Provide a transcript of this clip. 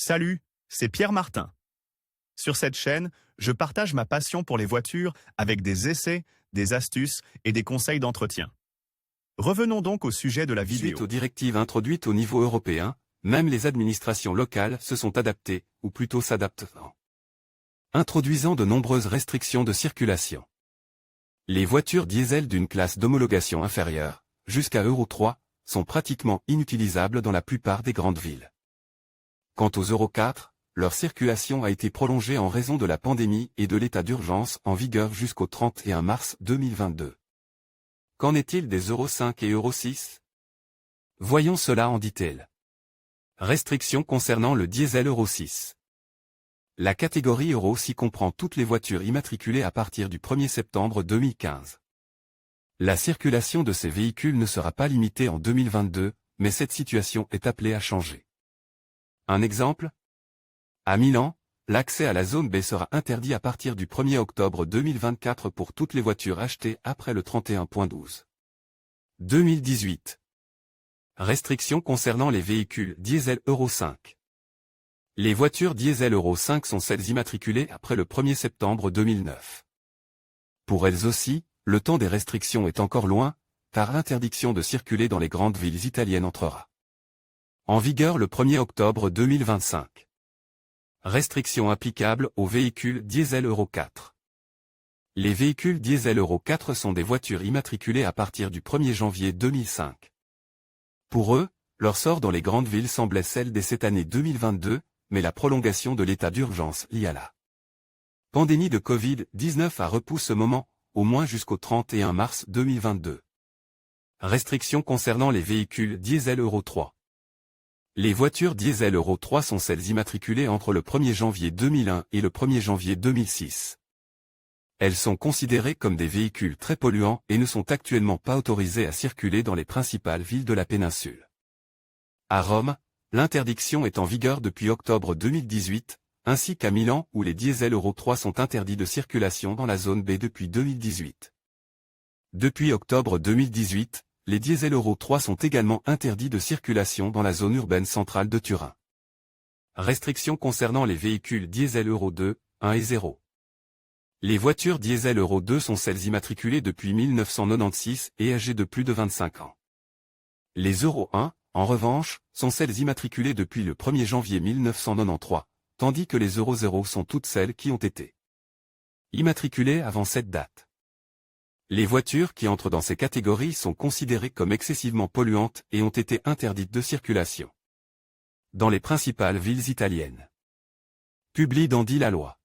Salut, c'est Pierre Martin. Sur cette chaîne, je partage ma passion pour les voitures avec des essais, des astuces et des conseils d'entretien. Revenons donc au sujet de la vidéo. Suite aux directives introduites au niveau européen, même les administrations locales se sont adaptées, ou plutôt s'adaptent, introduisant de nombreuses restrictions de circulation. Les voitures diesel d'une classe d'homologation inférieure, jusqu'à Euro 3, sont pratiquement inutilisables dans la plupart des grandes villes. Quant aux Euro 4, leur circulation a été prolongée en raison de la pandémie et de l'état d'urgence en vigueur jusqu'au 31 mars 2022. Qu'en est-il des Euro 5 et Euro 6? Voyons cela en détail. Restrictions concernant le diesel Euro 6. La catégorie Euro 6 comprend toutes les voitures immatriculées à partir du 1er septembre 2015. La circulation de ces véhicules ne sera pas limitée en 2022, mais cette situation est appelée à changer. Un exemple? À Milan, l'accès à la zone B sera interdit à partir du 1er octobre 2024 pour toutes les voitures achetées après le 31.12. 2018. Restrictions concernant les véhicules diesel Euro 5. Les voitures diesel Euro 5 sont celles immatriculées après le 1er septembre 2009. Pour elles aussi, le temps des restrictions est encore loin, car l'interdiction de circuler dans les grandes villes italiennes entrera en vigueur le 1er octobre 2025. Restrictions applicables aux véhicules diesel Euro 4. Les véhicules diesel Euro 4 sont des voitures immatriculées à partir du 1er janvier 2005. Pour eux, leur sort dans les grandes villes semblait celle dès cette année 2022, mais la prolongation de l'état d'urgence liée à la pandémie de Covid-19 a repoussé ce moment, au moins jusqu'au 31 mars 2022. Restrictions concernant les véhicules diesel Euro 3. Les voitures diesel Euro 3 sont celles immatriculées entre le 1er janvier 2001 et le 1er janvier 2006. Elles sont considérées comme des véhicules très polluants et ne sont actuellement pas autorisées à circuler dans les principales villes de la péninsule. À Rome, l'interdiction est en vigueur depuis octobre 2018, ainsi qu'à Milan où les diesel Euro 3 sont interdits de circulation dans la zone B depuis 2018. Depuis octobre 2018, les diesel Euro 3 sont également interdits de circulation dans la zone urbaine centrale de Turin. Restrictions concernant les véhicules diesel Euro 2, 1 et 0. Les voitures diesel Euro 2 sont celles immatriculées depuis 1996 et âgées de plus de 25 ans. Les Euro 1, en revanche, sont celles immatriculées depuis le 1er janvier 1993, tandis que les Euro 0 sont toutes celles qui ont été immatriculées avant cette date. Les voitures qui entrent dans ces catégories sont considérées comme excessivement polluantes et ont été interdites de circulation dans les principales villes italiennes. Publie dans la loi.